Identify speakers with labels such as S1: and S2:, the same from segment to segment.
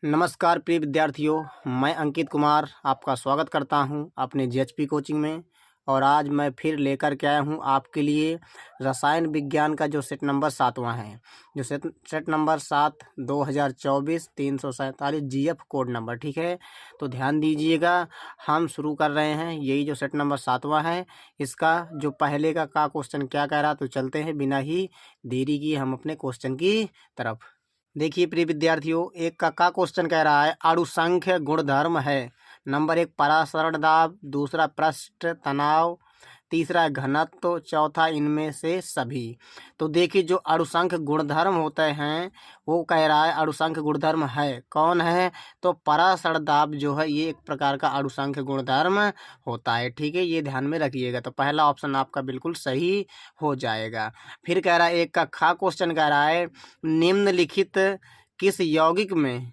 S1: नमस्कार प्रिय विद्यार्थियों, मैं अंकित कुमार आपका स्वागत करता हूं अपने जीएचपी कोचिंग में। और आज मैं फिर लेकर के आया हूं आपके लिए रसायन विज्ञान का जो सेट नंबर 7वां है, जो set number 7 2024 347 GF code number. ठीक है, तो ध्यान दीजिएगा, हम शुरू कर रहे हैं। यही जो सेट नंबर 7वां है, इसका जो पहले का क्वेश्चन क्या कह रहा, तो चलते हैं बिना ही देरी किए हम अपने क्वेश्चन की तरफ। देखिए प्रिय विद्यार्थियों, एक का क्वेश्चन कह रहा है अणुसंख्य गुणधर्म है। नंबर 1 परासरण दाब, दूसरा पृष्ठ तनाव, तीसरा घनत्व, चौथा इनमें से सभी। तो देखिए जो अणुसंख्य गुणधर्म होते हैं वो कह रहा है अणुसंख्य गुणधर्म है। कौन है? तो परासरण दाब जो है ये एक प्रकार का अणुसंख्य गुणधर्म होता है। ठीक है, ये ध्यान में रखिएगा। तो पहला ऑप्शन आपका बिल्कुल सही हो जाएगा। फिर कह रहा है एक का खा क्वेश्चन कह रहा है निम्नलिखित किस यौगिक में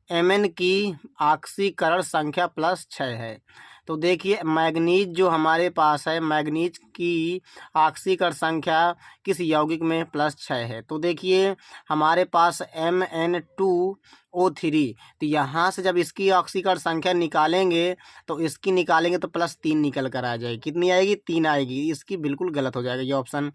S1: Mn की ऑक्सीकरण संख्या +6 है। तो देखिए मैग्नीज जो हमारे पास है, मैग्नीज की ऑक्सीकरण संख्या किस यौगिक में +6 है। तो देखिए हमारे पास Mn2O3, तो यहाँ से जब इसकी ऑक्सीकरण संख्या निकालेंगे तो इसकी निकालेंगे तो +3 निकल कर आ जाएगी। कितनी आएगी? 3 आएगी। इसकी बिल्कुल गलत हो जाएगा ये ऑप्शन।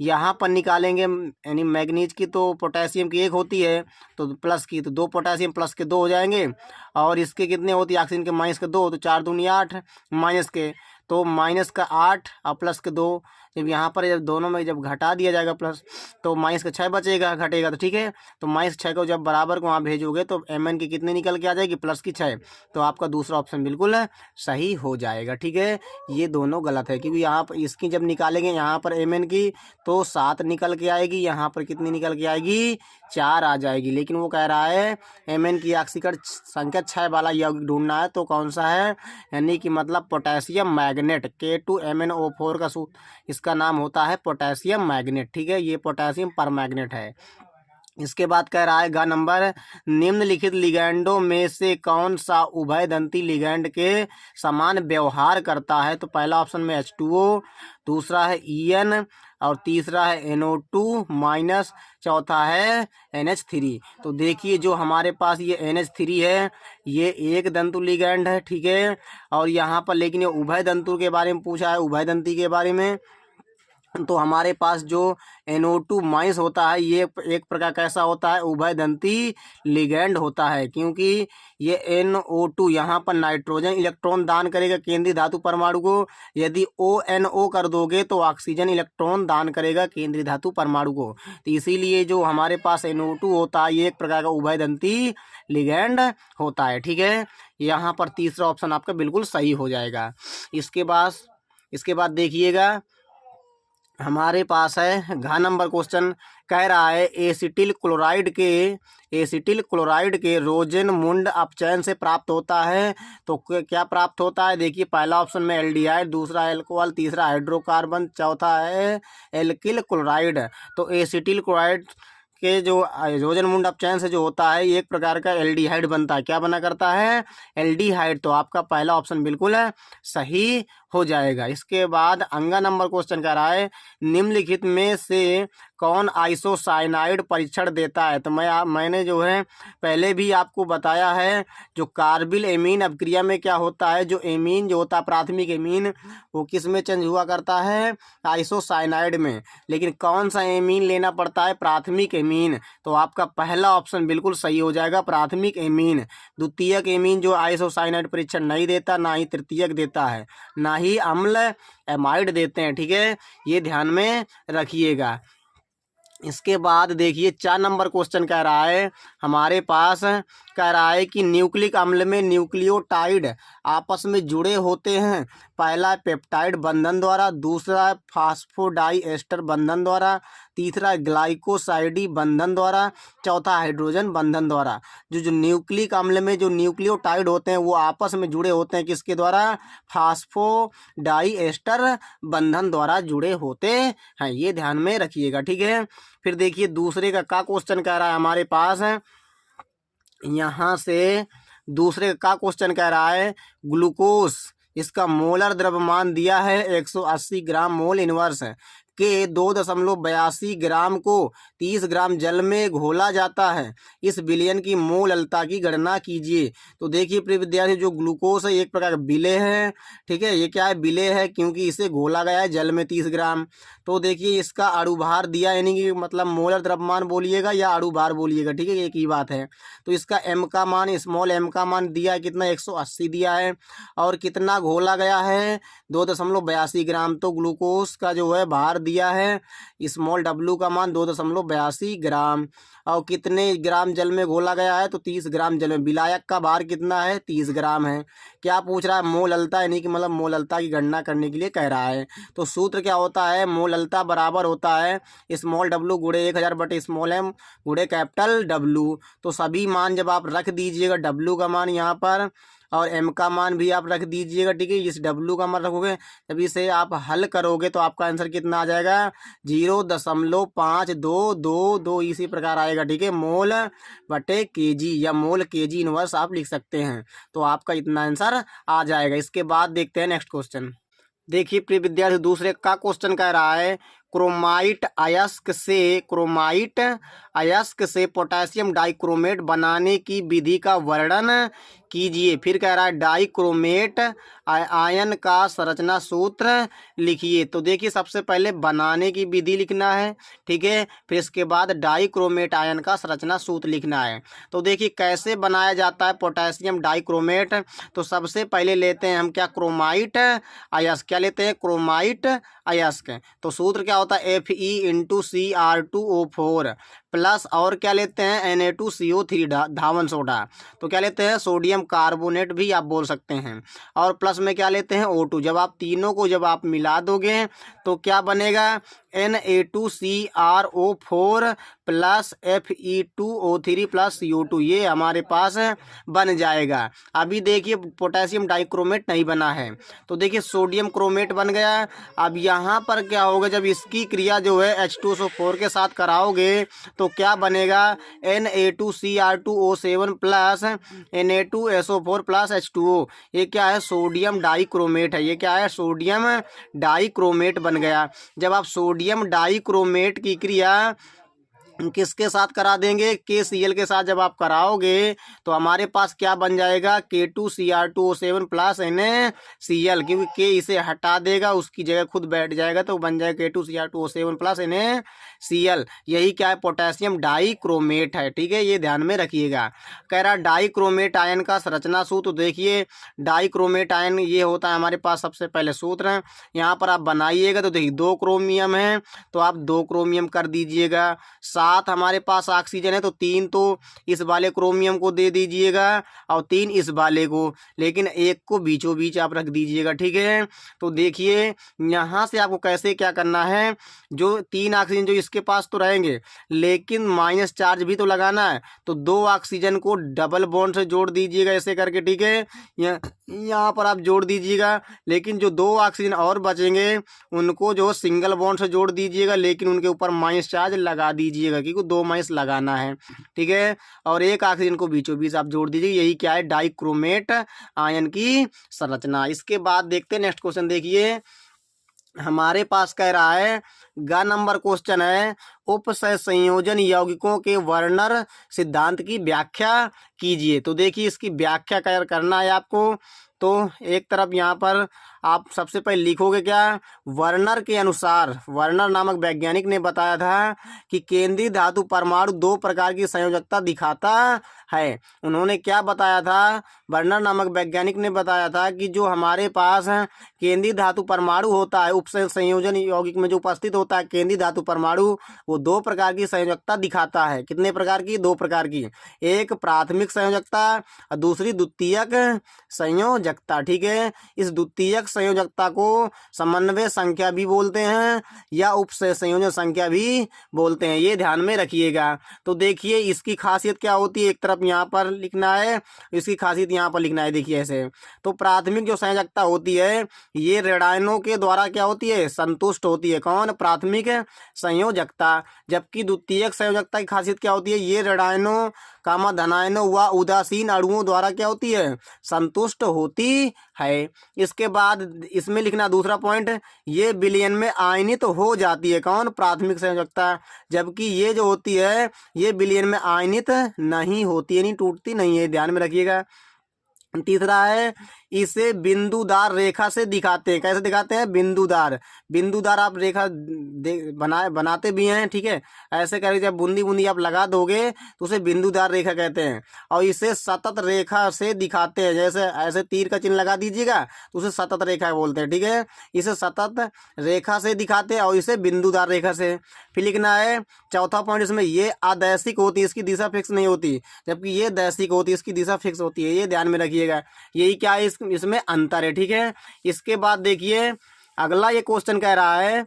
S1: यहाँ पर निकालेंगे यानी मैग्नीज की तो पोटेशियम की 1 होती है, तो प्लस की तो 2 पोटेशियम प्लस के 2 हो जाएंगे। और इसके कितने होती है ऑक्सीजन के? माइनस के 2, तो 4 दूनी 8, माइनस के तो माइनस का 8 और प्लस के 2। जब यहाँ पर जब दोनों में जब घटा दिया जाएगा प्लस, तो माइनस का 6 बचेगा, घटेगा तो ठीक है। तो माइनस 6 को जब बराबर को वहाँ भेजोगे तो Mn की कितनी निकल के आ जाएगी? प्लस की 6। तो आपका दूसरा ऑप्शन बिल्कुल सही हो जाएगा। ठीक है, ये दोनों गलत है क्योंकि यहाँ पर इसकी जब निकालेंगे यहाँ पर Mn की तो 7 निकल के आएगी, यहाँ पर कितनी निकल के आएगी? 4 आ जाएगी। लेकिन वो कह रहा है Mn की ऑक्सीकरण संख्या 6 वाला यौगिक ढूंढना है, तो कौन सा है? यानी कि मतलब पोटेशियम मैग्नेट, K2MnO4 का इसका नाम होता है पोटेशियम मैग्नेट। ठीक है, ये पोटेशियम परमैग्नेट है। इसके बाद कह रहा है ग नंबर निम्नलिखित लिगैंडों में से कौन सा उभयदंती लिगैंड के समान व्यवहार करता है। तो पहला ऑप्शन में H2O, दूसरा है En और तीसरा है NO2-, चौथा है NH3। तो देखिए जो हमारे पास ये NH3 है ये एक दंतु लिगैंड है। ठीक है, और यहाँ पर लेकिन ये उभय दंतु के बारे में पूछा है, उभयदंती के बारे में। तो हमारे पास जो NO2- होता है ये एक प्रकार कैसा होता है? उभयदंती लिगैंड होता है, क्योंकि ये NO2 यहाँ पर नाइट्रोजन इलेक्ट्रॉन दान करेगा केंद्रीय धातु परमाणु को। यदि ONO कर दोगे तो ऑक्सीजन इलेक्ट्रॉन दान करेगा केंद्रीय धातु परमाणु को। तो इसीलिए जो हमारे पास NO2 होता है ये एक प्रकार का उभयदंती लिगैंड होता है। ठीक है, यहाँ पर तीसरा ऑप्शन आपका बिल्कुल सही हो जाएगा। इसके बाद देखिएगा हमारे पास है घ नंबर क्वेश्चन कह रहा है एसिटिल क्लोराइड के रोजेनमुंड अपचयन से प्राप्त होता है। तो क्या प्राप्त होता है? देखिए पहला ऑप्शन में एल्डिहाइड, दूसरा एल्कोहल, तीसरा हाइड्रोकार्बन, चौथा है एल्किल क्लोराइड। तो एसिटिल क्लोराइड के जो रोजेनमुंड अपचयन से जो होता है ये एक प्रकार का एल्डिहाइड बनता है। क्या बना करता है? एल्डिहाइड। तो आपका पहला ऑप्शन बिल्कुल सही हो जाएगा। इसके बाद अंगा नंबर क्वेश्चन कह रहा है निम्नलिखित में से कौन आइसोसाइनाइड परीक्षण देता है। तो मैंने जो है पहले भी आपको बताया है, जो कार्बिल एमीन अभिक्रिया में क्या होता है, जो एमीन जो होता है प्राथमिक एमीन वो किस में चेंज हुआ करता है? आइसोसाइनाइड में। लेकिन कौन सा एमीन लेना पड़ता है? प्राथमिक एमीन। तो आपका पहला ऑप्शन बिल्कुल सही हो जाएगा, प्राथमिक एमीन। द्वितीयक एमीन जो आइसोसाइनाइड परीक्षण नहीं देता, ना ही तृतीयक देता है, ना ही अम्ल एमाइड देते हैं। ठीक है, ये ध्यान में रखिएगा। इसके बाद देखिए 4 नंबर क्वेश्चन कह रहा है हमारे पास, कह रहा है कि न्यूक्लिक अम्ल में न्यूक्लियोटाइड आपस में जुड़े होते हैं। पहला पेप्टाइड बंधन द्वारा, दूसरा फास्फोडाइएस्टर बंधन द्वारा, तीसरा ग्लाइकोसाइडी बंधन द्वारा, चौथा हाइड्रोजन बंधन द्वारा। जो न्यूक्लिक अम्ल में जो न्यूक्लियोटाइड होते हैं वो आपस में जुड़े होते हैं किसके द्वारा? फास्फोडाइएस्टर बंधन द्वारा जुड़े होते हैं, ये ध्यान में रखिएगा। ठीक है, फिर देखिए दूसरे का क्वेश्चन कह रहा है हमारे पास, यहाँ से दूसरे का क्वेश्चन कह रहा है ग्लूकोज, इसका मोलर द्रव्यमान दिया है 180 ग्राम मोल इनवर्स है। के 2.82 ग्राम को 30 ग्राम जल में घोला जाता है, इस विलयन की मोललता की गणना कीजिए। तो देखिए प्रिय विद्यार्थी, जो ग्लूकोज है एक प्रकार का विलेय है, ठीक है, ये क्या है, विलेय है, क्योंकि इसे घोला गया है जल में 30 ग्राम। तो देखिए इसका अणुभार दिया, यानी कि मतलब मोलर द्रव्यमान बोलिएगा या अणुभार बोलिएगा, ठीक है, एक ही बात है। तो इसका एम का मान, स्मॉल एम का मान दिया है कितना, 180 दिया है, और कितना घोला गया है, 2.82 ग्राम। तो ग्लूकोज का जो है भार दिया है, स्मॉल डब्ल्यू का मान 2.82 ग्राम, और कितने ग्राम जल में घोला गया है, तो 30 ग्राम जल में। विलायक का भार कितना है, 30 ग्राम है। क्या पूछ रहा है, मोललता, यानी कि मतलब मोललता की गणना करने के लिए कह रहा है। तो सूत्र क्या होता है, मोललता बराबर होता है स्मॉल डब्ल्यू गुणे 1000 बटे स्मॉल एम गुणे कैपिटल डब्ल्यू। तो सभी मान जब आप रख दीजिएगा, डब्ल्यू का मान यहाँ पर और एम का मान भी आप रख दीजिएगा, ठीक है, इस डब्ल्यू का मान रखोगे, जब इसे आप हल करोगे तो आपका आंसर कितना आ जाएगा, 0.5222, इसी प्रकार आएगा, ठीक है, मोल बटे केजी या मोल केजी इनवर्स आप लिख सकते हैं। तो आपका इतना आंसर आ जाएगा। इसके बाद देखते हैं नेक्स्ट क्वेश्चन। देखिए प्रिय विद्यार्थी, दूसरे का क्वेश्चन कह रहा है, क्रोमाइट अयस्क से पोटेशियम डाइक्रोमेट बनाने की विधि का वर्णन कीजिए। फिर कह रहा है डाइक्रोमेट आयन का संरचना सूत्र लिखिए। तो देखिए सबसे पहले बनाने की विधि लिखना है, ठीक है, फिर इसके बाद डाइक्रोमेट आयन का संरचना सूत्र लिखना है। तो देखिए कैसे बनाया जाता है पोटेशियम डाइक्रोमेट। तो सबसे पहले लेते हैं हम क्या, क्रोमाइट अयस्क, क्या लेते हैं, क्रोमाइट अयस्क। तो सूत्र क्या होता है, Fe(Cr2O4) प्लस और क्या लेते हैं, Na2CO3 धावन सोडा। तो क्या लेते हैं, सोडियम कार्बोनेट भी आप बोल सकते हैं, और प्लस में क्या लेते हैं, O2। जब आप तीनों को जब आप मिला दोगे तो क्या बनेगा, Na2CrO4 plus Fe2O3 plus CO2, ये हमारे पास बन जाएगा। अभी देखिए पोटेशियम डाइक्रोमेट नहीं बना है, तो देखिए सोडियम क्रोमेट बन गया। अब यहाँ पर क्या होगा, जब इसकी क्रिया जो है H2SO4 के साथ कराओगे तो क्या बनेगा, Na2Cr2O7 plus Na2SO4 plus H2O, ये क्या है, सोडियम डाइक्रोमेट है, ये क्या है, सोडियम डाइक्रोमेट बन गया। जब आप सोडियम डाइक्रोमेट की क्रिया किसके साथ करा देंगे, KCl के साथ जब आप कराओगे तो हमारे पास क्या बन जाएगा, K2Cr2O7 प्लस NaCl, क्योंकि K इसे हटा देगा, उसकी जगह खुद बैठ जाएगा, तो बन जाएगा K2Cr2O7 प्लस NaCl। यही क्या है, पोटेशियम डाइक्रोमेट है, ठीक है, ये ध्यान में रखिएगा। कह रहा डाइक्रोमेट आयन का संरचना सूत्र। तो देखिए डाइक्रोमेट आयन ये होता है हमारे पास, सबसे पहले सूत्र यहाँ पर आप बनाइएगा। तो देखिए 2 क्रोमियम है, तो आप 2 क्रोमियम कर दीजिएगा, 7 हमारे पास ऑक्सीजन है, तो 3 तो इस वाले क्रोमियम को दे दीजिएगा और 3 इस वाले को, लेकिन एक को बीचों बीच आप रख दीजिएगा, ठीक है। तो देखिए यहाँ से आपको कैसे क्या करना है, जो 3 ऑक्सीजन जो इसके पास तो रहेंगे, लेकिन माइनस चार्ज भी तो लगाना है, तो 2 ऑक्सीजन को डबल बॉन्ड से जोड़ दीजिएगा ऐसे करके, ठीक है, यहाँ पर आप जोड़ दीजिएगा। लेकिन जो 2 ऑक्सीजन और बचेंगे उनको जो सिंगल बॉन्ड से जोड़ दीजिएगा, लेकिन उनके ऊपर माइनस चार्ज लगा दीजिएगा, क्योंकि 2 माइनस लगाना है, ठीक है, और 1 ऑक्सीजन को बीचों बीच आप जोड़ दीजिए। यही क्या है, डाइक्रोमेट आयन की संरचना। इसके बाद देखते हैं नेक्स्ट क्वेश्चन। देखिए हमारे पास कह रहा है, ग नंबर क्वेश्चन है, उपसंयोजन यौगिकों के वर्नर सिद्धांत की व्याख्या कीजिए। तो देखिए इसकी व्याख्या करना है आपको। तो एक तरफ यहाँ पर आप सबसे पहले लिखोगे क्या, वर्नर के अनुसार, वर्नर नामक वैज्ञानिक ने बताया था कि केंद्रीय धातु परमाणु 2 प्रकार की संयोजकता दिखाता है। उन्होंने क्या बताया था, वर्नर नामक वैज्ञानिक ने बताया था कि जो हमारे पास केंद्रीय धातु परमाणु होता है, उपसंयोजन यौगिक में जो उपस्थित होता है केंद्रीय धातु परमाणु, वो 2 प्रकार की संयोजकता दिखाता है। कितने प्रकार की, 2 प्रकार की, एक प्राथमिक संयोजकता और दूसरी द्वितीयक संयोजकता, ठीक है। इस द्वितीयक संयोजकता को समन्वय संख्या भी बोलते हैं या उपसंयोजन संख्या भी बोलते हैं, ये ध्यान में रखिएगा। तो देखिए इसकी खासियत क्या होती है, एक तरफ यहाँ पर लिखना है, इसकी खासियत यहाँ पर लिखना है। देखिए ऐसे, तो प्राथमिक जो संयोजकता होती है ये ऋणायनों के द्वारा क्या होती है, संतुष्ट होती है। कौन, प्राथमिक संयोजकता। जबकि द्वितीयक संयोजकता की खासियत क्या होती है, ये ऋणायनों धनायनों व उदासीन अणुओं द्वारा क्या होती है, संतुष्ट होती है। इसके बाद इसमें लिखना दूसरा पॉइंट, ये विलयन में आयनित हो जाती है। कौन, प्राथमिक संयोजकता। जबकि ये जो होती है ये विलयन में आयनित नहीं होती है, नहीं टूटती नहीं है, ध्यान में रखिएगा। तीसरा है, इसे बिंदुदार रेखा से दिखाते हैं। कैसे दिखाते हैं, बिंदुदार। बिंदुदार आप रेखा बनाते भी हैं, ठीक है। ऐसे करके जब बूंदी बूंदी आप लगा दोगे तो उसे बिंदुदार रेखा कहते हैं। और इसे सतत रेखा से दिखाते हैं, जैसे ऐसे तीर का चिन्ह लगा दीजिएगा तो उसे सतत रेखा बोलते हैं, ठीक है। इसे सतत रेखा से दिखाते हैं और इसे बिंदुदार रेखा से। फिर लिखना है चौथा पॉइंट, इसमें ये अदैसिक होती है, इसकी दिशा फिक्स नहीं होती, जबकि ये दैसिक होती है, इसकी दिशा फिक्स होती है। ये ध्यान में रखिएगा, यही क्या है इसमें अंतर है, ठीक है। इसके बाद देखिए अगला ये क्वेश्चन कह रहा है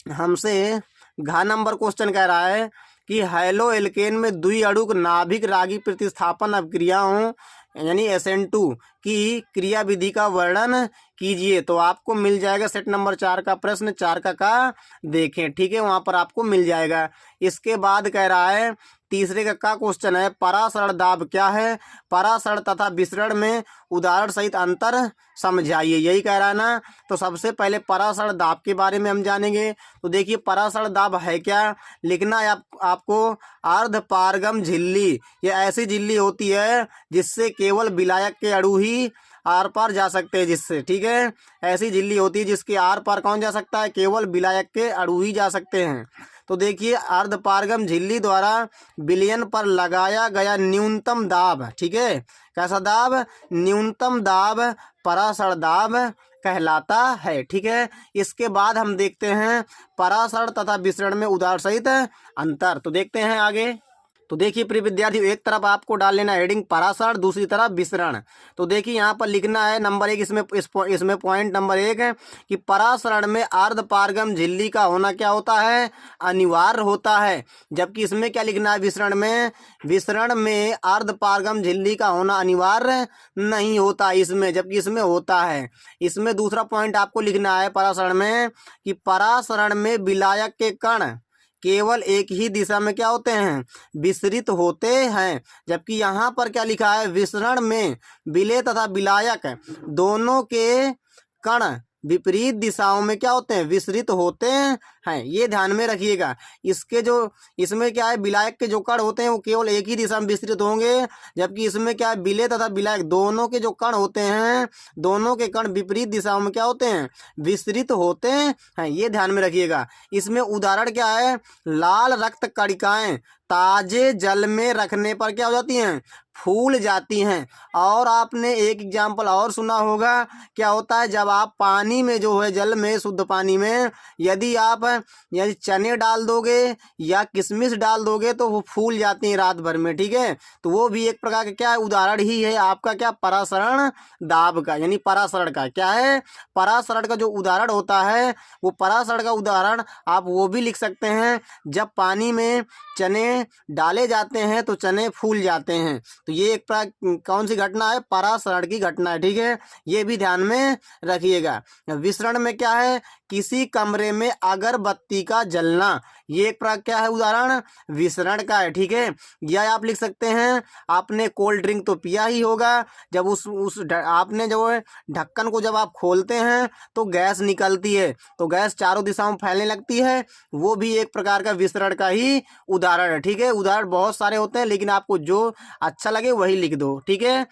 S1: हमसे, घ नंबर क्वेश्चन कह रहा है कि हैलो एल्केन में द्विअणुक नाभिक रागी प्रतिस्थापन अभिक्रियाओं यानी SN2 की क्रिया विधि का वर्णन कीजिए। तो आपको मिल जाएगा सेट नंबर 4 का प्रश्न, 4 का देखें, ठीक है, वहां पर आपको मिल जाएगा। इसके बाद कह रहा है तीसरे का क्वेश्चन है, परासरण दाब क्या है, परासरण तथा विसरण में उदाहरण सहित अंतर समझाइए। यही कह रहा है ना। तो सबसे पहले परासरण दाब के बारे में हम जानेंगे। तो देखिए परासरण दाब है क्या, लिखना है आपको, अर्धपारगम झिल्ली। ये ऐसी झिल्ली होती है जिससे केवल विलायक के अणु ही आर पार जा सकते हैं, जिससे, ठीक है, ऐसी झिल्ली होती है जिसके आर पार कौन जा सकता है, केवल विलायक के अणु ही जा सकते हैं। तो देखिए अर्धपारगम झिल्ली द्वारा विलयन पर लगाया गया न्यूनतम दाब, ठीक है, कैसा दाब, न्यूनतम दाब परासरण दाब कहलाता है, ठीक है। इसके बाद हम देखते हैं परासरण तथा विसरण में उदाहरण सहित अंतर। तो देखते हैं आगे। तो देखिए प्रिय विद्यार्थियों, एक तरफ आपको डाल लेना हेडिंग परासरण, दूसरी तरफ विसरण। तो देखिए यहाँ पर लिखना है नंबर 1, इसमें पॉइंट नंबर 1 है कि परासरण में अर्धपारगम झिल्ली का होना क्या होता है, अनिवार्य होता है। जबकि इसमें क्या लिखना है, विसरण में अर्धपारगम झिल्ली का होना अनिवार्य नहीं होता इसमें, जबकि इसमें होता है। इसमें दूसरा पॉइंट आपको लिखना है परासरण में कि परासरण में विलायक के कण केवल एक ही दिशा में क्या होते हैं, विसरित होते हैं। जबकि यहाँ पर क्या लिखा है, विसरण में विलेय तथा विलायक दोनों के कण विपरीत दिशाओं में क्या होते हैं, विसरित होते हैं। ये ध्यान में रखिएगा। इसमें क्या है, विलायक के जो कण होते हैं वो केवल एक ही दिशा में विसरित होंगे, जबकि इसमें क्या है, विलेय तथा विलायक दोनों के जो कण होते हैं, दोनों के कण विपरीत दिशाओं में क्या होते हैं, विसरित होते हैं। ये ध्यान में रखिएगा। इसमें उदाहरण क्या है, लाल रक्त कणिकाएं ताजे जल में रखने पर क्या हो जाती हैं, फूल जाती हैं। और आपने एक एग्जाम्पल और सुना होगा, क्या होता है, जब आप पानी में जो है, जल में, शुद्ध पानी में यदि चने डाल दोगे या किशमिश डाल दोगे तो वो फूल जाती हैं रात भर में, ठीक है। तो वो भी एक प्रकार का क्या है, उदाहरण ही है आपका क्या, परासरण दाब का, यानी परासरण का क्या है, परासरण का जो उदाहरण होता है वो परासरण का उदाहरण आप वो भी लिख सकते हैं, जब पानी में चने डाले जाते हैं तो चने फूल जाते हैं। तो ये एक कौन सी घटना है, परासरण की घटना है, ठीक है। ये भी ध्यान में रखिएगा। विसरण में क्या है, किसी कमरे में अगरबत्ती का जलना, ये एक क्या है, उदाहरण विसरण का है, ठीक है। या आप लिख सकते हैं, आपने कोल्ड ड्रिंक तो पिया ही होगा, जब आपने जो है ढक्कन को जब आप खोलते हैं तो गैस निकलती है, तो गैस चारों दिशाओं में फैलने लगती है, वो भी एक प्रकार का विसरण का ही उदाहरण है, ठीक है। उदाहरण बहुत सारे होते हैं, लेकिन आपको जो अच्छा लगे वही लिख दो, ठीक है।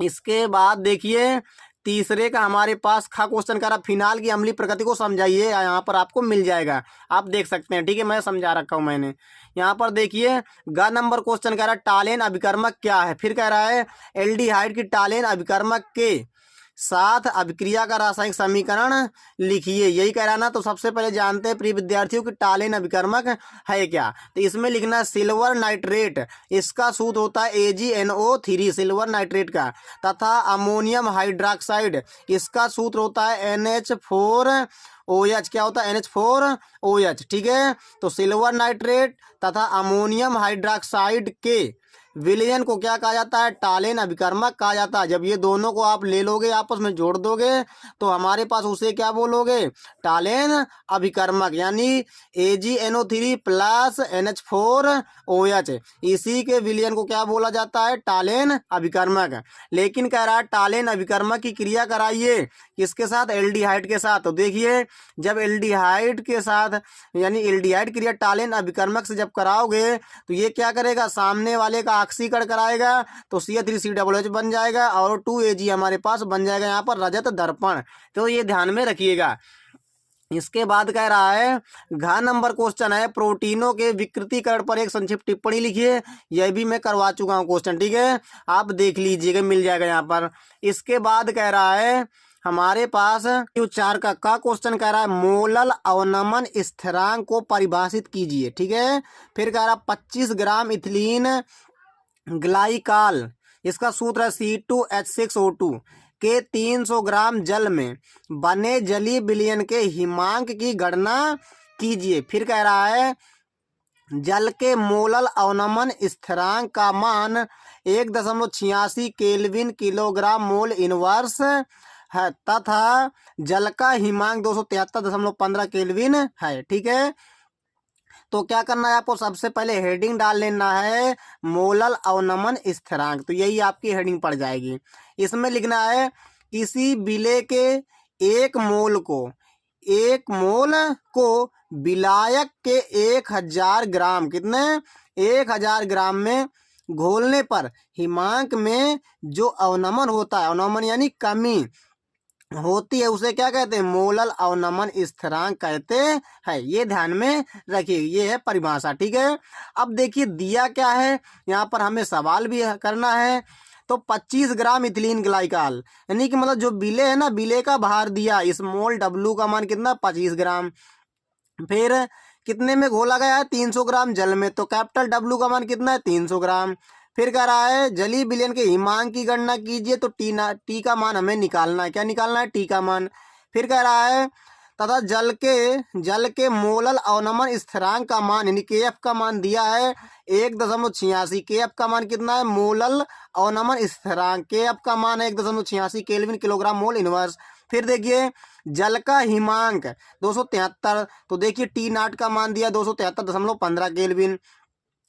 S1: इसके बाद देखिए तीसरे का हमारे पास खा क्वेश्चन कर रहा, फिनाल की अम्लीय प्रकृति को समझाइए। यहाँ पर आपको मिल जाएगा, आप देख सकते हैं, ठीक है, मैं समझा रखा हूँ मैंने। यहाँ पर देखिए ग नंबर क्वेश्चन कह रहा है, टालेन अभिकर्मक क्या है। फिर कह रहा है एल्डिहाइड की टालेन अभिकर्मक के साथ अभिक्रिया का रासायनिक समीकरण लिखिए। यही कह रहा है ना। तो सबसे पहले जानते हैं प्रिय विद्यार्थियों कि टालेन अभिकर्मक है क्या। तो इसमें लिखना है सिल्वर नाइट्रेट, इसका सूत्र होता है AgNO3 सिल्वर नाइट्रेट का, तथा अमोनियम हाइड्रोक्साइड, इसका सूत्र होता है NH4OH, क्या होता है, NH4OH, ठीक है। तो सिल्वर नाइट्रेट तथा अमोनियम हाइड्रोक्साइड के विलयन को क्या कहा जाता है? टालेन अभिकर्मक कहा जाता है। जब ये दोनों को आप ले लोगे आपस में जोड़ दोगे तो हमारे पास उसे क्या बोलोगे? टालेन अभिकर्मक, यानी AgNO3 प्लस NH4OH, इसी के विलयन को क्या बोला जाता है? टालेन अभिकर्मक। लेकिन कह रहा है टालेन अभिकर्मक की क्रिया कराइए किसके साथ? एल्डिहाइड के साथ। तो देखिए जब एल्डिहाइड के साथ यानी एल्डिहाइड क्रिया टालेन अभिकर्मक से जब कराओगे तो ये क्या करेगा? सामने वाले का ऑक्सीकरण कराएगा तो CH3COOH बन जाएगा और 2Ag हमारे पास बन जाएगा यहाँ पर रजत दर्पण। तो ये ध्यान में रखिएगा। इसके बाद कह रहा है घ नंबर क्वेश्चन है, प्रोटीनों के विकृतीकरण पर एक संक्षिप्त टिप्पणी लिखिए। यह भी मैं करवा चुका हूँ क्वेश्चन, ठीक है, आप देख लीजिएगा, मिल जाएगा यहाँ पर। इसके बाद कह रहा है हमारे पास 4 का क्वेश्चन कह रहा है मोलल अवनमन स्थिरांक को परिभाषित कीजिए, ठीक है। फिर कह रहा 25 ग्राम इथिलीन ग्लाइकाल, इसका सूत्र है C2H6O2 के 300 ग्राम जल में बने जलीय विलयन के हिमांक की गणना कीजिए। फिर कह रहा है जल के मोलल अवनमन स्थिरांक का मान 1.86 केल्विन किलोग्राम मोल इनवर्स है तथा जल का हिमांक 273.15 केल्विन है, ठीक है। तो क्या करना है आपको? सबसे पहले हेडिंग डाल लेना है मोलल अवनमन स्थिरांक, तो यही आपकी हेडिंग पड़ जाएगी। इसमें लिखना है किसी विलेय के एक मोल को विलायक के 1000 ग्राम, कितने? 1000 ग्राम में घोलने पर हिमांक में जो अवनमन होता है, अवनमन यानी कमी होती है, उसे क्या कहते हैं? मोलल अवनमन स्थिरांक कहते हैं। ये ध्यान में रखिए, ये है परिभाषा, ठीक है। अब देखिए दिया क्या है, यहाँ पर हमें सवाल भी करना है। तो 25 ग्राम इथिलीन ग्लाइकाल, यानी कि मतलब जो विलेय है ना, विलेय का भार दिया, स्मॉल W का मान कितना? 25 ग्राम। फिर कितने में घोला गया है? 300 ग्राम जल में, तो कैपिटल W का मान कितना है? 300 ग्राम। फिर कह रहा है जलीय विलयन के हिमांक की गणना कीजिए, तो टी का मान हमें निकालना है। क्या निकालना है? टी का मान। फिर कह रहा है तथा जल के मोलल अवनमन स्थिरांक का मान यानी KF का मान दिया है 1.86। KF का मान कितना है? मोलल अवनमन स्थिरांक KF का मान है 1.86 केल्विन किलोग्राम मोल इनवर्स। फिर देखिए जल का हिमांक 273, तो देखिए T0 का मान दिया 273.15 केल्विन।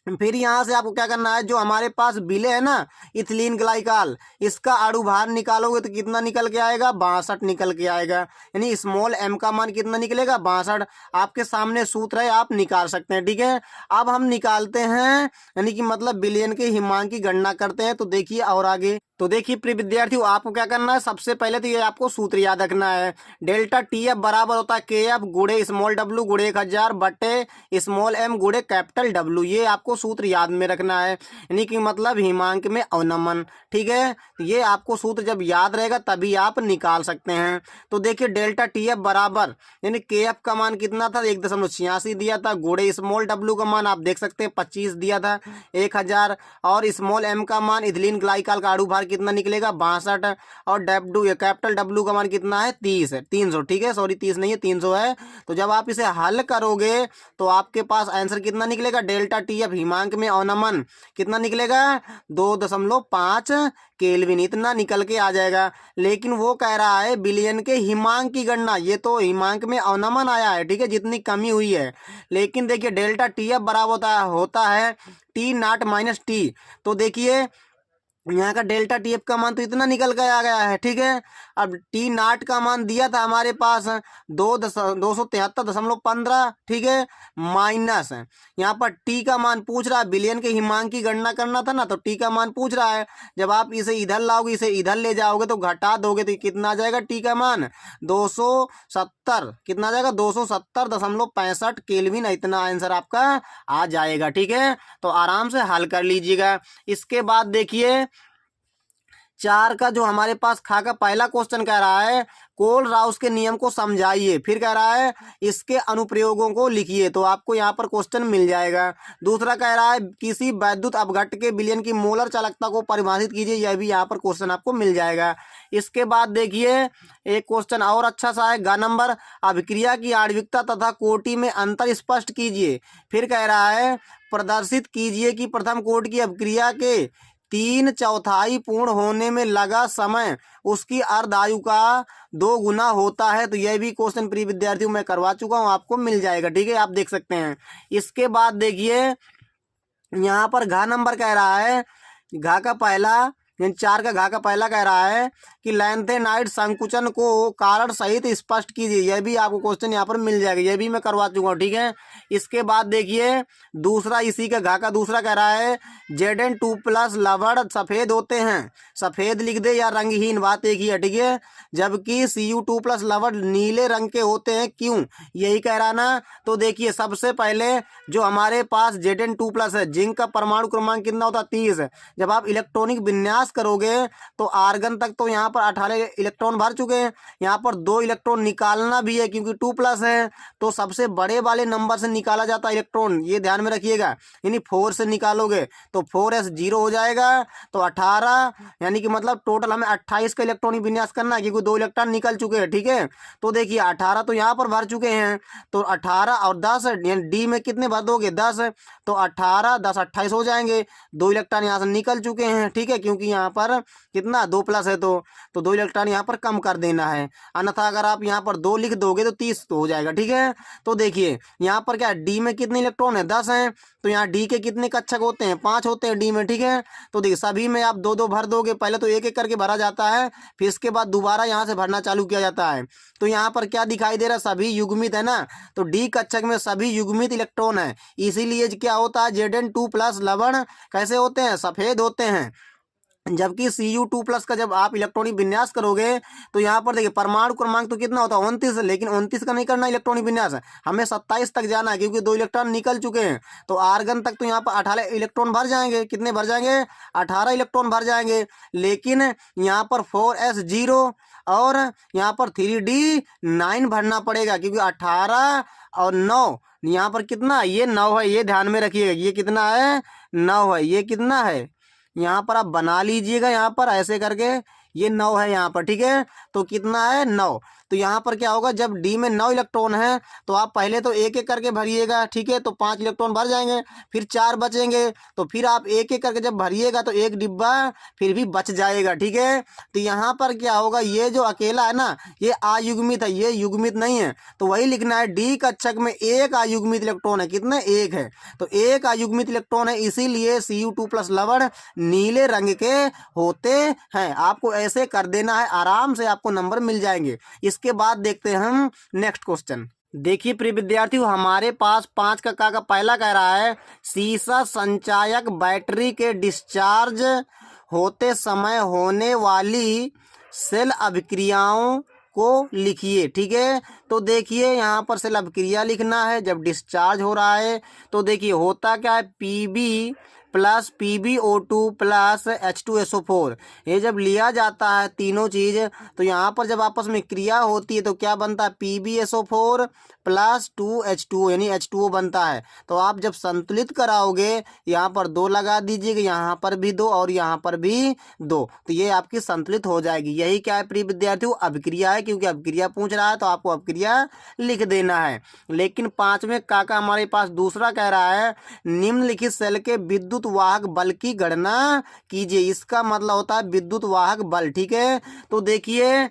S1: फिर यहाँ से आपको क्या करना है, जो हमारे पास विलेय है ना इथिलीन ग्लाइकाल, इसका अणु भार निकालोगे तो कितना निकल के आएगा? 62 निकल के आएगा, यानी स्मॉल m का मान कितना निकलेगा? 62। आपके सामने सूत्र है, आप निकाल सकते हैं, ठीक है। अब हम निकालते हैं यानी कि मतलब विलयन के हिमांक की गणना करते हैं। तो देखिए और आगे, तो देखिए प्रिय विद्यार्थियों आपको क्या करना है, सबसे पहले तो ये आपको सूत्र याद रखना है। डेल्टा TF बराबर होता है KF गुणे स्मॉल W गुणे 1000 बटे स्मॉल m गुणे कैपिटल W। ये आपको सूत्र याद में रखना है, यानी कि मतलब हिमांक में अवनमन, ठीक है। ये आपको सूत्र जब याद रहेगा तभी आप निकाल सकते हैं। तो देखिए डेल्टा TF बराबर यानी KF का मान कितना था? 1.86 दिया था, गुणे स्मॉल W का मान आप देख सकते हैं 25 दिया था 1000, और स्मॉल m का मान इथिलीन ग्लाइकाल का अणु भार कितना निकलेगा? 62, और कैपिटल W का मान कितना है? 300, ठीक है, सॉरी 30 नहीं है 300 है। तो जब आप इसे हल करोगे तो आपके पास आंसर कितना निकलेगा? डेल्टा TF हिमांक में अवनमन कितना निकलेगा? 2.5 केल्विन, इतना निकल के आ जाएगा। लेकिन वो कह रहा है विलयन के हिमांक की गणना, ये तो हिमांक में अवनमन आया है, ठीक है, जितनी कमी हुई है। लेकिन देखिए डेल्टा TF बराबर होता है T0 माइनस T। तो देखिए यहाँ का डेल्टा TF का मान तो इतना निकल के आ गया है, ठीक है। अब T0 का मान दिया था हमारे पास 273.15, ठीक है, माइनस यहाँ पर T का मान पूछ रहा है, विलयन के हिमांक की गणना करना था ना, तो T का मान पूछ रहा है। जब आप इसे इधर लाओगे, इसे इधर ले जाओगे तो घटा दोगे तो कितना आ जाएगा? T का मान 270, कितना आ जाएगा? 270.65 केल्विन, इतना आंसर आपका आ जाएगा, ठीक है। तो आराम से हल कर लीजिएगा। इसके बाद देखिए 4 का जो हमारे पास खा का पहला क्वेश्चन कह रहा है कोलराउस के नियम को समझाइए। फिर कह रहा है इसके अनुप्रयोगों को लिखिए, तो आपको यहाँ पर क्वेश्चन मिल जाएगा। दूसरा कह रहा है किसी वैद्युत अपघट्ट के विलयन की मोलर चालकता को परिभाषित कीजिए, यह भी यहाँ पर क्वेश्चन आपको मिल जाएगा। इसके बाद देखिए एक क्वेश्चन और अच्छा सा है, ग नंबर, अभिक्रिया की आणविकता तथा कोटि में अंतर स्पष्ट कीजिए। फिर कह रहा है प्रदर्शित कीजिए कि प्रथम कोटि की अभिक्रिया के 3/4 पूर्ण होने में लगा समय उसकी अर्धायु का 2 गुना होता है। तो यह भी क्वेश्चन प्रिय विद्यार्थियों मैं करवा चुका हूँ, आपको मिल जाएगा, ठीक है, आप देख सकते हैं। इसके बाद देखिए यहाँ पर घ नंबर कह रहा है, घ का पहला यानी 4 का घ का पहला कह रहा है कि लैंथेनाइड संकुचन को कारण सहित स्पष्ट कीजिए। यह भी आपको क्वेश्चन यहाँ पर मिल जाएगा, यह भी मैं करवा चुका हूँ, ठीक है। इसके बाद देखिए दूसरा इसी का घ का दूसरा कह रहा है Zn2+ लवण सफ़ेद होते हैं, सफ़ेद लिख दे या रंगहीन, बात एक ही है, ठीक है। जबकि Cu2+ लवण नीले रंग के होते हैं, क्यों, यही कह रहा ना। तो देखिए सबसे पहले जो हमारे पास Zn2+ है, जिंक का परमाणु क्रमांक कितना होता है 30 है। जब आप इलेक्ट्रॉनिक विन्यास करोगे तो आर्गन तक तो यहाँ पर 18 इलेक्ट्रॉन भर चुके हैं, यहाँ पर 2 इलेक्ट्रॉन निकालना भी है क्योंकि 2+ है, तो सबसे बड़े वाले नंबर से निकाला जाता है इलेक्ट्रॉन, ये ध्यान में रखिएगा। यानी 4 से निकालोगे तो 4s 0 हो जाएगा, तो 18 यानी कि मतलब टोटल हमें 28 का इलेक्ट्रॉनिक विन्यास करना है क्योंकि 2 इलेक्ट्रॉन निकल चुके हैं, ठीक है। तो देखिए 18 तो यहाँ पर भर चुके हैं, तो 18 और 10 यानी डी में कितने भर दोगे 10, तो 18 10 28 हो जाएंगे, 2 इलेक्ट्रॉन यहाँ से निकल चुके हैं, ठीक है, क्योंकि यहाँ पर कितना 2+ है, तो 2 इलेक्ट्रॉन यहाँ पर कम कर देना है। अन्यथा अगर आप यहाँ पर 2 लिख दोगे तो 30 तो हो जाएगा, ठीक है। तो देखिए यहाँ पर क्या डी में कितने इलेक्ट्रॉन है 10 हैं, तो यहाँ डी के कितने कक्षक होते हैं 5 होते हैं डी में, ठीक है। तो देखिए सभी में आप 2-2 भर दोगे, पहले तो एक एक करके भरा जाता है, फिर इसके बाद दोबारा यहाँ से भरना चालू किया जाता है। तो यहाँ पर क्या दिखाई दे रहा है, सभी युग्मित है ना, तो डी कक्षक में सभी युग्मित इलेक्ट्रॉन है, इसीलिए क्या होता है Zn2+ लवण कैसे होते हैं, सफ़ेद होते हैं। जबकि Cu2+ का जब आप इलेक्ट्रॉनिक विन्यास करोगे तो यहाँ पर देखिए परमाणु क्रमांक तो कितना होता है 29, लेकिन 29 का नहीं करना इलेक्ट्रॉनिक विन्यास, हमें 27 तक जाना है क्योंकि 2 इलेक्ट्रॉन निकल चुके हैं। तो आर्गन तक तो यहाँ पर 18 इलेक्ट्रॉन भर जाएंगे, कितने भर जाएंगे 18 इलेक्ट्रॉन भर जाएंगे, लेकिन यहाँ पर 4s 0 और यहाँ पर 3d9 भरना पड़ेगा क्योंकि 18 और 9 यहाँ पर कितना, ये 9 है, ये ध्यान में रखिएगा, ये कितना है 9 है, ये कितना है यहाँ पर आप बना लीजिएगा, यहाँ पर ऐसे करके ये 9 है यहाँ पर, ठीक है। तो कितना है 9, तो यहाँ पर क्या होगा जब डी में 9 इलेक्ट्रॉन है तो आप पहले तो एक एक करके भरिएगा, ठीक है, तो 5 इलेक्ट्रॉन भर जाएंगे, फिर 4 बचेंगे, तो फिर आप एक एक करके जब भरिएगा तो एक डिब्बा फिर भी बच जाएगा, ठीक है। तो यहाँ पर क्या होगा, ये जो अकेला है ना ये अयुग्मित है, ये युग्मित नहीं है, तो वही लिखना है डी कक्षक में एक अयुग्मित इलेक्ट्रॉन है, कितने, एक है, तो एक अयुग्मित इलेक्ट्रॉन है, इसीलिए Cu2+ लवण नीले रंग के होते हैं। आपको ऐसे कर देना है, आराम से आपको नंबर मिल जाएंगे। इसके बाद देखते हैं हम नेक्स्ट क्वेश्चन। देखिए प्रिय विद्यार्थियों हमारे पास 5 का पहला कह रहा है सीसा संचायक बैटरी के डिस्चार्ज होते समय होने वाली सेल अभिक्रियाओं को लिखिए, ठीक है। तो देखिए यहाँ पर सेल अभिक्रिया लिखना है जब डिस्चार्ज हो रहा है, तो देखिए होता क्या है Pb+PbO2+H2SO4, ये जब लिया जाता है तीनों चीज़ तो यहाँ पर जब आपस में क्रिया होती है तो क्या बनता है PbSO4+2H2O यानी H2O बनता है। तो आप जब संतुलित कराओगे यहाँ पर 2 लगा दीजिएगा, यहाँ पर भी 2 और यहाँ पर भी 2, तो ये आपकी संतुलित हो जाएगी। यही क्या है प्रिय विद्यार्थियों, अभिक्रिया है, क्योंकि अभिक्रिया पूछ रहा है तो आपको अभिक्रिया लिख देना है। लेकिन 5वें का हमारे पास दूसरा कह रहा है निम्नलिखित सेल के विद्युत वाहक बल की गणना कीजिए। इसका मतलब होता है विद्युत वाहक बल, ठीक है। तो देखिए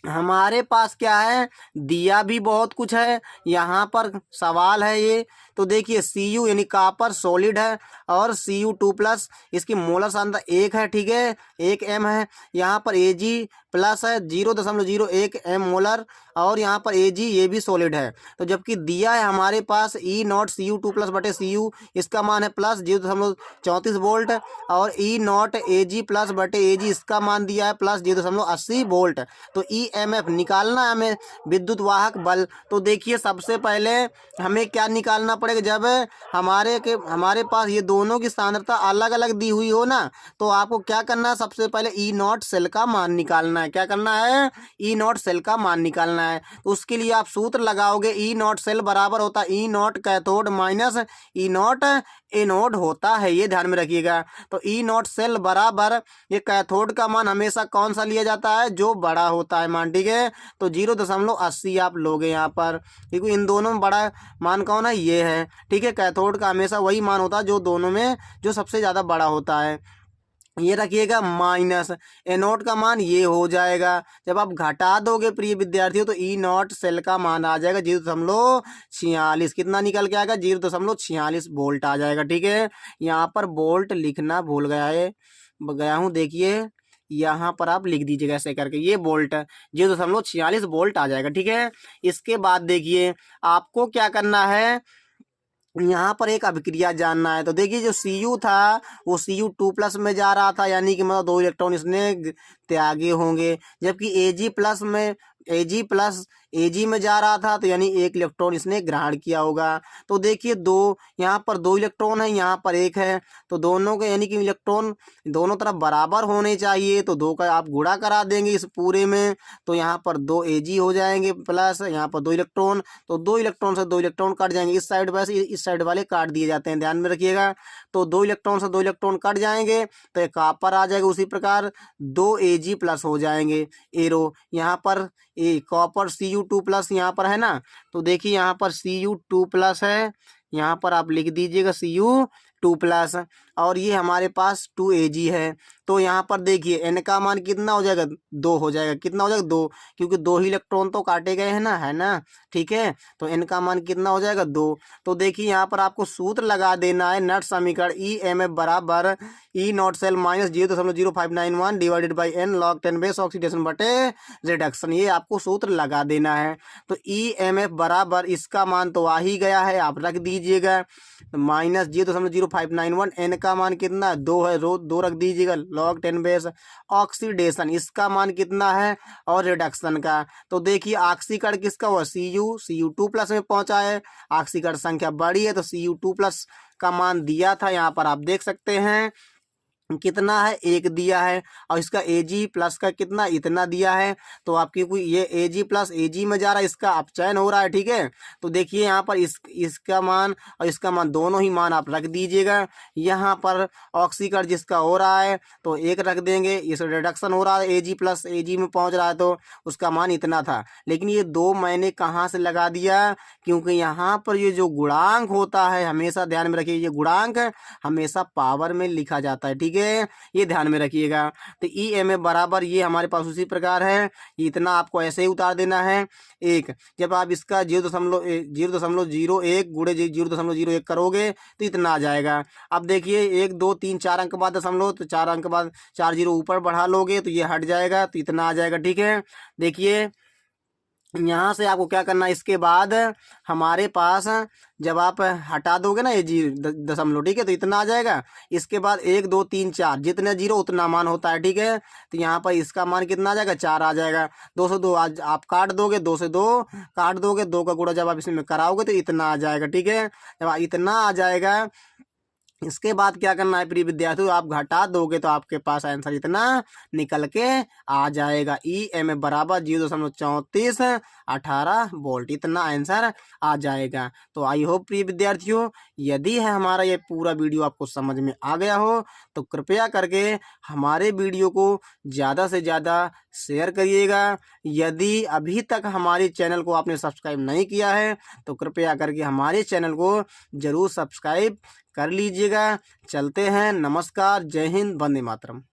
S1: हमारे पास क्या है, दिया भी बहुत कुछ है, यहाँ पर सवाल है ये, तो देखिए Cu यानी कापर सॉलिड है और Cu2+ इसकी मोलर सांद्रता 1 है, ठीक है, 1 m है। यहाँ पर Ag प्लस है 0.01 m मोलर और यहाँ पर Ag ये भी सॉलिड है। तो जबकि दिया है हमारे पास E0 Cu2+ बटे Cu, इसका मान है प्लस 0.34 वोल्ट और E0 Ag प्लस बटे Ag इसका मान दिया है प्लस 0.80 वोल्ट। तो EMF निकालना है हमें विद्युत वाहक बल। तो देखिए सबसे पहले हमें क्या निकालना पड़ेगा जब हमारे पास ये दोनों की सांद्रता अलग अलग दी हुई हो ना, तो आपको क्या करना है, सबसे पहले ई नॉट सेल का मान निकालना है। क्या करना है, ई नॉट सेल का मान निकालना है। तो उसके लिए आप सूत्र लगाओगे, ई नॉट सेल बराबर होता है E naught cathode minus E naught anode होता है, ये ध्यान में रखिएगा। तो ई नॉट सेल बराबर ये कैथोड का मान हमेशा कौन सा लिया जाता है, जो बड़ा होता है मान, ठीक है। तो 0.80 आप लोगे यहाँ पर, क्योंकि इन दोनों में बड़ा मान कौन है, ये है, ठीक है। कैथोड का हमेशा वही मान होता है जो दोनों में जो सबसे ज़्यादा बड़ा होता है। ये रखिएगा माइनस एनोड का मान ये हो जाएगा। जब आप घटा दोगे प्रिय विद्यार्थियों, तो ई नॉट सेल का मान आ जाएगा 0.46। कितना निकल के आएगा, 0.46 वोल्ट आ जाएगा, ठीक है। यहाँ पर वोल्ट लिखना भूल गया हूँ, देखिए यहाँ पर आप लिख दीजिएगा ऐसे करके, ये वोल्ट 0.46 वोल्ट आ जाएगा, ठीक है। इसके बाद देखिए आपको क्या करना है, यहाँ पर एक अभिक्रिया जानना है। तो देखिए जो Cu था वो Cu2+ में जा रहा था, यानी कि मतलब 2 इलेक्ट्रॉन इसने त्यागे होंगे, जबकि Ag में जा रहा था, तो यानी 1 इलेक्ट्रॉन इसने ग्रहण किया होगा। तो देखिए यहाँ पर 2 इलेक्ट्रॉन है, यहाँ पर 1 है, तो दोनों के यानी कि इलेक्ट्रॉन दोनों तरफ बराबर होने चाहिए। तो 2 का आप गुणा करा देंगे इस पूरे में, तो यहाँ पर 2 Ag हो जाएंगे प्लस यहाँ पर 2 इलेक्ट्रॉन, तो 2 इलेक्ट्रॉन से 2 इलेक्ट्रॉन कट जाएंगे। इस साइड वैसे इस साइड वाले काट दिए जाते हैं, ध्यान में रखिएगा। तो 2 इलेक्ट्रॉन से 2 इलेक्ट्रॉन कट जाएंगे, तो एक कॉपर आ जाएगा। उसी प्रकार 2 Ag+ हो जाएंगे एरो, यहाँ पर कॉपर Cu2+ यहाँ पर है ना, तो देखिए यहाँ पर Cu2+ है, यहाँ पर आप लिख दीजिएगा Cu2+, और ये हमारे पास 2 Ag है। तो यहाँ पर देखिए n का मान कितना हो जाएगा, 2 हो जाएगा। कितना हो जाएगा, 2, क्योंकि 2 ही इलेक्ट्रॉन तो काटे गए हैं ना, है ना, ठीक है। तो n का मान कितना हो जाएगा, 2। तो देखिए यहाँ पर आपको सूत्र लगा देना है, नट समीकरण EMF बराबर E naught cell minus 0.0591 divided by n log 10 base oxidation बटे रिडक्शन, ये आपको सूत्र लगा देना है। तो EMF बराबर इसका मान तो आ ही गया है, आप रख दीजिएगा माइनस 0.0591, n का मान कितना, 2 है, 2 रख दीजिएगा, log 10 बेस ऑक्सीडेशन इसका मान कितना है, और रिडक्शन का। तो देखिए ऑक्सीकरण किसका हुआ, Cu2+ में पहुंचा है, ऑक्सीकरण संख्या बड़ी है, तो Cu2+ का मान दिया था, यहाँ पर आप देख सकते हैं कितना है, 1 दिया है, और इसका Ag+ का कितना, इतना दिया है। तो आपकी कोई ये Ag+ Ag में जा रहा है, इसका अपचयन हो रहा है, ठीक है। तो देखिए यहाँ पर इसका मान और इसका मान दोनों ही मान आप रख दीजिएगा। यहाँ पर ऑक्सीकरण जिसका हो रहा है तो 1 रख देंगे, इस रिडक्शन हो रहा है Ag+ Ag में पहुँच रहा है, तो उसका मान इतना था। लेकिन ये 2 मैंने कहाँ से लगा दिया, क्योंकि यहाँ पर ये जो गुणांक होता है, हमेशा ध्यान में रखिए, ये गुणांक हमेशा पावर में लिखा जाता है, ठीक है, ये ध्यान में रखिएगा। तो EMF बराबर ये हमारे पास उसी प्रकार है, इतना आपको ऐसे ही उतार देना है 1। जब आप इसका 0.01 गुणे 0.01 करोगे तो इतना आ जाएगा। अब देखिए 1 2 3 4 अंक बाद दशमलव, तो 4 अंक बाद 4 0 ऊपर बढ़ा लोगे तो ये हट जाएगा, तो इतना आ जाएगा, ठीक है। देखिए यहाँ से आपको क्या करना है, इसके बाद हमारे पास जब आप हटा दोगे ना ये दशमलव, ठीक है, तो इतना आ जाएगा। इसके बाद 1 2 3 4 जितने 0 उतना मान होता है, ठीक है। तो यहाँ पर इसका मान कितना आ जाएगा, 4 आ जाएगा। 2 से 2 आज आप काट दोगे, 2 से 2 काट दोगे, 2 का गुणा जब आप इसमें कराओगे तो इतना आ जाएगा, ठीक है। जब इतना आ जाएगा, इसके बाद क्या करना है प्रिय विद्यार्थियों, आप घटा दोगे तो आपके पास आंसर इतना निकल के आ जाएगा। EMF बराबर 0.3418 वोल्ट, इतना आंसर आ जाएगा। तो आई होप प्रिय विद्यार्थियों, यदि है हमारा ये पूरा वीडियो आपको समझ में आ गया हो तो कृपया करके हमारे वीडियो को ज़्यादा से ज़्यादा शेयर करिएगा। यदि अभी तक हमारे चैनल को आपने सब्सक्राइब नहीं किया है तो कृपया करके हमारे चैनल को ज़रूर सब्सक्राइब कर लीजिएगा। चलते हैं, नमस्कार, जय हिंद, वंदे मातरम।